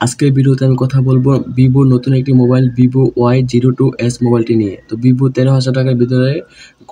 আজকের ভিডিওতে আমি কথা বলবো ভিভো নতুন একটি মোবাইল Vivo Y02s মোবাইলটি নিয়ে। তো ভিভো 13,000 টাকার ভিতরে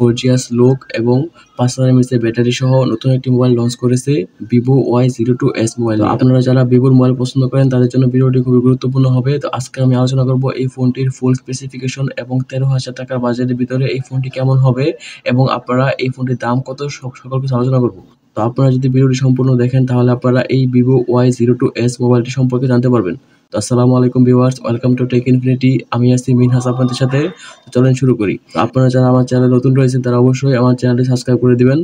গর্জিয়াস লুক এবং 5000 mAh এর ব্যাটারি সহ নতুন একটি মোবাইল লঞ্চ করেছে Vivo Y02s মোবাইল। তো আপনারা যারা ভিভোর মোবাইল পছন্দ করেন তাদের জন্য ভিডিওটি খুবই গুরুত্বপূর্ণ হবে। তো আজকে আমি আলোচনা করব এই ফোনটির ফুল স্পেসিফিকেশন এবং 13,000 টাকার বাজেটের ভিতরে এই ফোনটি কেমন হবে এবং আপনারা এই ফোনটির দাম কত সকল কিছু আলোচনা করব। তো আপনারা যদি ভিডিওটি সম্পূর্ণ দেখেন তাহলে আপনারা এই Vivo Y02s মোবাইলটি সম্পর্কে জানতে পারবেন। তো আসসালামু আলাইকুম ভিউয়ার্স, ওয়েলকাম টু টেকইনফিনিটি। আমি আছি মিনহাস আপনাদের সাথে। তো চলেন শুরু করি। তো আপনারা যারা আমার চ্যানেলে নতুন রয়েছেন তারা অবশ্যই আমার চ্যানেলটি সাবস্ক্রাইব করে দিবেন।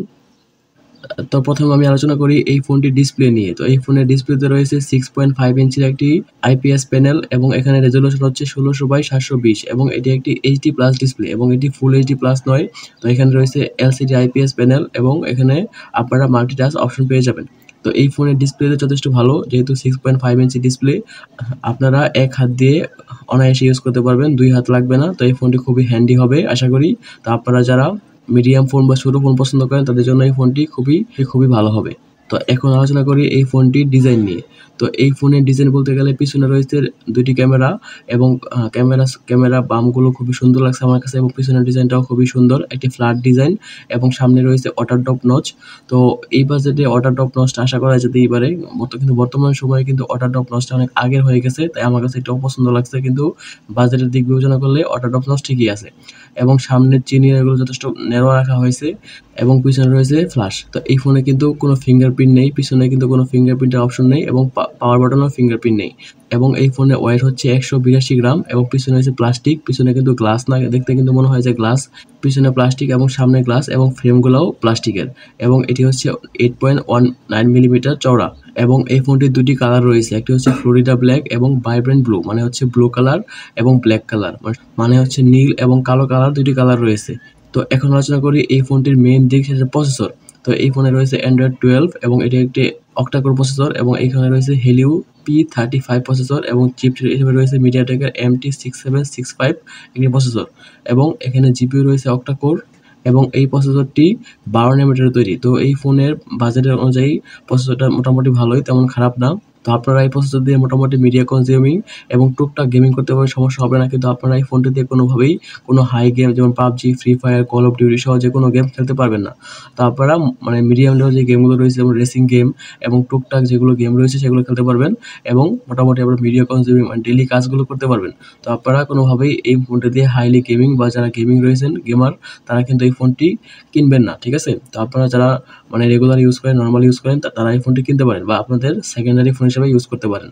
তো প্রথমে আমি আলোচনা করি এই ফোনটির ডিসপ্লে নিয়ে। তো এই ফোনের ডিসপ্লেতে রয়েছে 6.5 ইঞ্চির একটি IPS প্যানেল এবং এখানে রেজোলিউশন হচ্ছে 1600x720 এবং এটি একটি HD প্লাস ডিসপ্লে এবং এটি ফুল HD প্লাস নয়। তো এখানে রয়েছে LCD IPS প্যানেল এবং এখানে আপনারা মাল্টিটাচ অপশন পেয়ে যাবেন। তো এই ফোনের ডিসপ্লেতে যথেষ্ট ভালো, যেহেতু 6.5 ইঞ্চি ডিসপ্লে আপনারা এক হাত দিয়ে অনায়াসে ইউজ করতে পারবেন, দুই হাত লাগবে না। তো এই ফোনটি খুবই হ্যান্ডি হবে আশা করি। তো আপনারা যারা মিডিয়াম ফোন বা ছোটো ফোন পছন্দ করেন তাদের জন্য এই ফোনটি খুবই ভালো হবে। তো এখন আলোচনা করি এই ফোনটির ডিজাইন নিয়ে। তো এই ফোনের ডিজাইন বলতে গেলে পিছনে রয়েছে দুটি ক্যামেরা এবং ক্যামেরা বামগুলো খুবই সুন্দর লাগছে আমার কাছে এবং পিছনের ডিজাইনটাও খুবই সুন্দর, একটি ফ্ল্যাট ডিজাইন এবং সামনে রয়েছে ওয়াটার ড্রপ নচ। তো এই বাজেটে ওয়াটার ড্রপ নচটা আশা করা যেতেই পারে, কিন্তু বর্তমান সময়ে কিন্তু ওয়াটার ড্রপ নচটা অনেক আগের হয়ে গেছে, তাই আমার কাছে এটাও পছন্দ লাগছে। কিন্তু বাজেটের দিক বিবেচনা করলে ওয়াটার ড্রপ নচ ঠিকই আছে এবং সামনের চিনিগুলো যথেষ্ট ন্যারো রাখা হয়েছে এবং পিছনে রয়েছে ফ্ল্যাশ। তো এই ফোনে কিন্তু কোনো ফিঙ্গারপ্রিন্ট নেই, পিছনে কিন্তু কোনো ফিঙ্গারপ্রিন্টের অপশন নেই এবং পাওয়ার বাটনও ফিঙ্গারপ্রিন্ট নেই এবং এই ফোনে ওয়েট হচ্ছে 182 গ্রাম এবং পিছনে হচ্ছে প্লাস্টিক, পিছনে কিন্তু গ্লাস না, দেখতে কিন্তু মনে হয় যে গ্লাস, পিছনে প্লাস্টিক এবং সামনে গ্লাস এবং ফ্রেমগুলোও প্লাস্টিকের এবং এটি হচ্ছে 8.19 মিলিমিটার চওড়া এবং এই ফোনটির দুটি কালার রয়েছে, একটি হচ্ছে ফ্লোরিডা ব্ল্যাক এবং ভাইব্রেন্ট ব্লু, মানে হচ্ছে ব্লু কালার এবং ব্ল্যাক কালার, মানে হচ্ছে নীল এবং কালো কালার, দুটি কালার রয়েছে। তো এখন আলোচনা করি এই ফোনটির মেইন দিক, সেটা প্রসেসর। তো এই ফোনে রয়েছে Android 12 এবং এটি একটি অক্টাকোর প্রসেসর এবং এখানে রয়েছে Helio P35 প্রসেসর এবং চিপ হিসেবে রয়েছে মিডিয়াটেকের MT6765 একটি প্রসেসর এবং এখানে জিপিইউ রয়েছে অক্টাকোর এবং এই প্রসেসরটি 12 ন্যানোমিটারে তৈরি। তো এই ফোনের বাজেটের অনুযায়ী প্রসেসরটা মোটামুটি ভালোই, তেমন খারাপ না। তো আপনারা এই প্রসেসর দিয়ে মোটামুটি মিডিয়া কনজিউমিং এবং টুকটাক গেমিং করতে পারবেন, সমস্যা হবে না। কিন্তু আপনারা এই ফোনটি দিয়ে কোনোভাবেই কোনো হাই গেম যেমন PUBG, free fire, call of duty সহ যে কোনো গেম খেলতে পারবেন না। তো আপনারা মানে মিডিয়াম লেভেল যে গেমগুলো রয়েছে যেমন রেসিং গেম এবং টুকটাক যেগুলো গেম রয়েছে সেগুলো খেলতে পারবেন এবং মোটামুটি আপনারা মিডিয়া কনজিউমিং মানে ডেইলি কাজগুলো করতে পারবেন। তো আপনারা কোনোভাবেই এই ফোনটি দিয়ে হাইলি গেমিং বা যারা গেমিং রয়েছেন গেমার তারা কিন্তু এই ফোনটি কিনবেন না, ঠিক আছে? তো আপনারা যারা মানে রেগুলার ইউজ করেন, নর্মাল ইউজ করেন, তারা এই ফোনটি কিনতে পারেন বা আপনাদের সেকেন্ডারি ফোন হিসেবে ইউজ করতে পারেন।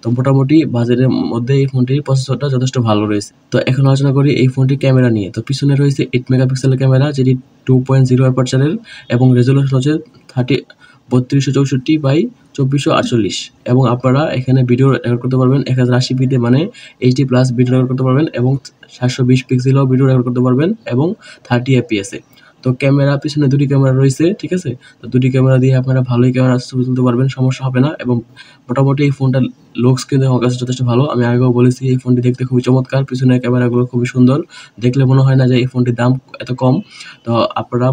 তো মোটামুটি বাজেটের মধ্যে এই ফোনটির প্রসেসরটা যথেষ্ট ভালো রয়েছে। তো এখন আলোচনা করি এই ফোনটির ক্যামেরা নিয়ে। তো পিছনে রয়েছে 8 মেগাপিক্সেলের ক্যামেরা, যেটি 2.0 অ্যাপারচারের এবং রেজোলিউশন হচ্ছে 3264x2448 এবং আপনারা এখানে ভিডিও রেকর্ড করতে পারবেন 1080p মানে HD প্লাস ভিডিও রেকর্ড করতে পারবেন এবং 720 পিক্সেলও ভিডিও রেকর্ড করতে পারবেন এবং 30 fps এ। তো ক্যামেরা পিছনে দুটি ক্যামেরা রয়েছে, ঠিক আছে? তো দুটি ক্যামেরা দিয়ে আপনারা ভালোই ক্যামেরা ছবি তুলতে পারবেন, সমস্যা হবে না এবং মোটামুটি এই ফোনটার লুকস কিন্তু আমার কাছে যথেষ্ট ভালো। আমি আগেও বলেছি এই ফোনটি দেখতে খুবই চমৎকার, পিছনের ক্যামেরাগুলো খুবই সুন্দর, দেখলে মনে হয় না যে এই ফোনটির দাম এত কম। তো আপনারা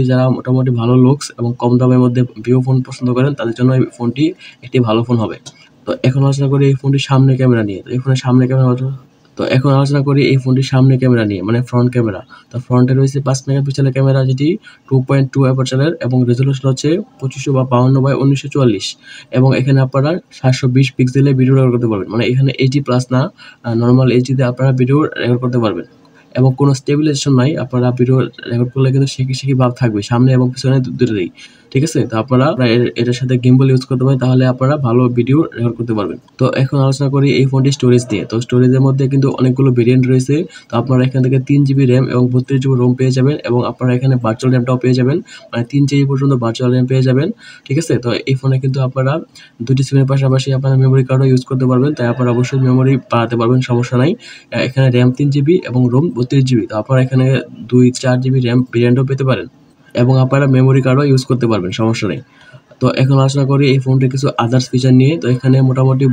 যারা মোটামুটি ভালো লুকস এবং কম দামের মধ্যে ভিভো ফোন পছন্দ করেন তাদের জন্য এই ফোনটি একটি ভালো ফোন হবে। তো এখন আলোচনা করি এই ফোনটির সামনে ক্যামেরা নিয়ে। তো এই ফোনের সামনে ক্যামেরা মানে ফ্রন্ট ক্যামেরা। তো ফ্রন্টে রয়েছে 5 মেগাপিক্সেলের ক্যামেরা, যেটি 2.2 অ্যাপারচারের এবং রেজোলিউশন হচ্ছে 2552x1944 এবং এখানে আপনারা 720 পিক্সেলে ভিডিও রেকর্ড করতে পারবেন, মানে এখানে HD প্লাস না, নর্মাল HDতে আপনারা ভিডিও রেকর্ড করতে পারবেন এবং কোনো স্টেবিলাইজেশন নাই। আপনারা ভিডিও রেকর্ড করলে কিন্তু শিখি ভাব থাকবে সামনে এবং পিছনে দুটোতেই, ঠিক আছে? তো আপনারা এটার সাথে গিম্বল ইউজ করতে পারেন, তাহলে আপনারা ভালো ভিডিও রেকর্ড করতে পারবেন। তো এখন আলোচনা করি এই ফোনটির স্টোরেজ নিয়ে। তো স্টোরেজের মধ্যে কিন্তু অনেকগুলো ভেরিয়েন্ট রয়েছে। তো আপনারা এখান থেকে 3GB র্যাম এবং 32GB রোম পেয়ে যাবেন এবং আপনারা এখানে ভার্চুয়াল র্যামটাও পেয়ে যাবেন, মানে 3GB পর্যন্ত ভার্চুয়াল র্যাম পেয়ে যাবেন, ঠিক আছে? তো এই ফোনে কিন্তু আপনারা দুটি সিমের পাশাপাশি আপনারা মেমোরি কার্ডও ইউজ করতে পারবেন, তাই আপনারা অবশ্যই মেমোরি বাড়াতে পারবেন, সমস্যা নাই। এখানে র্যাম 3GB এবং রোম 32GB। তো আপনারা এখানে 2-4GB র্যাম ভেরিয়েন্টও পেতে পারেন এবং আপনারা মেমোরি কার্ডও ইউজ করতে পারবেন, সমস্যা নেই। তো এখন আলোচনা করি এই ফোনটির কিছু আদার্স ফিচার নিয়ে। তো এখানে মোটামুটি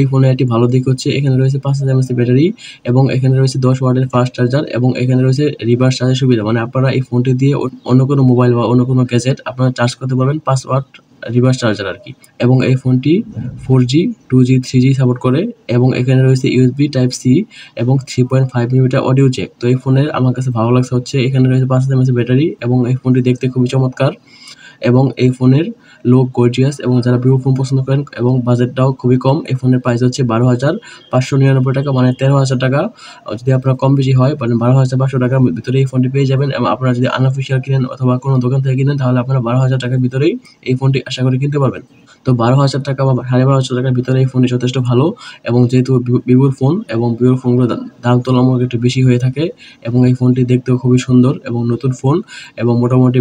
এই ফোনের একটি ভালো দিক হচ্ছে এখানে রয়েছে 5000 mAh ব্যাটারি এবং এখানে রয়েছে 10 ওয়াটের ফাস্ট চার্জার এবং এখানে রয়েছে রিভার্স চার্জের সুবিধা, মানে আপনারা এই ফোনটি দিয়ে অন্য কোনো মোবাইল বা অন্য কোনো গ্যাজেট আপনারা চার্জ করতে পারবেন 5 ওয়াট রিভার্স চার্জার আর কি। এবং এই ফোনটি 4G 2G 3G সাপোর্ট করে এবং এখানে রয়েছে USB টাইপ সি এবং 3.5 মিলিমিটার অডিও জ্যাক। তো এই ফোনের আমার কাছে ভালো লাগছে হচ্ছে এখানে রয়েছে 5000 mAh ব্যাটারি এবং এই ফোনটি দেখতে খুবই চমৎকার এবং এই ফোনের লুক গর্জিয়াস এবং যারা ভিভো ফোন পছন্দ করেন এবং বাজেটটাও খুবই কম। এই ফোনের প্রাইস হচ্ছে 12,599 টাকা, মানে 13,000 টাকা। যদি আপনার কম বেশি হয় মানে 12,500 টাকার ভিতরে এই ফোনটি পেয়ে যাবেন এবং আপনারা যদি আনঅফিসিয়াল কিনেন অথবা কোনো দোকান থেকে কিনেন তাহলে আপনারা 12,000 টাকার ভিতরেই এই ফোনটি আশা করি কিনতে পারবেন। তো 12,000 টাকা বা 12,500 টাকার ভিতরে এই ফোনটি যথেষ্ট ভালো এবং যেহেতু ভিভোর ফোন এবং ভিভোর ফোনগুলোর দাম তুলনামূলক একটু বেশি হয়ে থাকে এবং এই ফোনটি দেখতেও খুবই সুন্দর এবং নতুন ফোন এবং মোটামুটি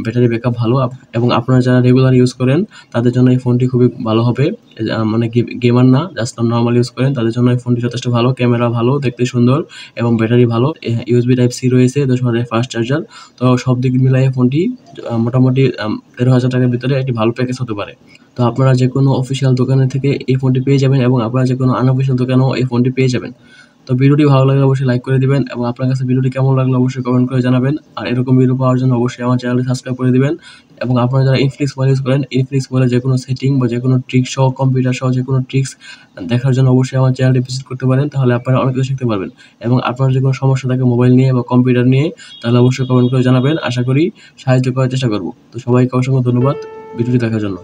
ব্যাটারি ব্যাকআপ ভালো এবং আপনারা যারা রেগুলার ইউজ করেন তাদের জন্য এই ফোনটি খুবই ভালো হবে। মানে গেমার না, জাস্ট নর্মাল ইউজ করেন তাদের জন্য এই ফোনটি যথেষ্ট ভালো। ক্যামেরা ভালো, দেখতে সুন্দর এবং ব্যাটারি ভালো। USB টাইপ সি রয়েছে, 10 ওয়াটের ফাস্ট চার্জার। তো সব দিক মিলিয়ে ফোনটি মোটামুটি 13,000 টাকার ভিতরে একটি ভালো প্যাকেজ হতে পারে। তো আপনারা যে কোনো অফিসিয়াল দোকানের থেকে এই ফোনটি পেয়ে যাবেন এবং আপনারা যে কোনো আনঅফিসিয়াল দোকানেও এই ফোনটি পেয়ে যাবেন। তো ভিডিওটি ভালো লাগলে অবশ্যই লাইক করে দিবেন এবং আপনার কাছে ভিডিওটি কেমন লাগলো অবশ্যই কমেন্ট করে জানাবেন। আর এরকম ভিডিও পাওয়ার জন্য অবশ্যই আমার চ্যানেলটি সাবস্ক্রাইব করে দিবেন এবং আপনারা যারা ইনফিনিক্স মোবাইল ইউজ করেন, ইনফিনিক্স মোবাইলে যে কোনো সেটিং বা যে কোনো ট্রিক্স সহ কম্পিউটার সহ যে কোনো ট্রিক্স দেখার জন্য অবশ্যই আমার চ্যানেলটি ভিজিট করতে পারেন, তাহলে আপনারা অনেক কিছু শিখতে পারবেন। এবং আপনার যে কোনো সমস্যা থাকে মোবাইল নিয়ে বা কম্পিউটার নিয়ে তাহলে অবশ্যই কমেন্ট করে জানাবেন, আশা করি সাহায্য করার চেষ্টা করব। তো সবাইকে অসংখ্য ধন্যবাদ ভিডিওটি দেখার জন্য।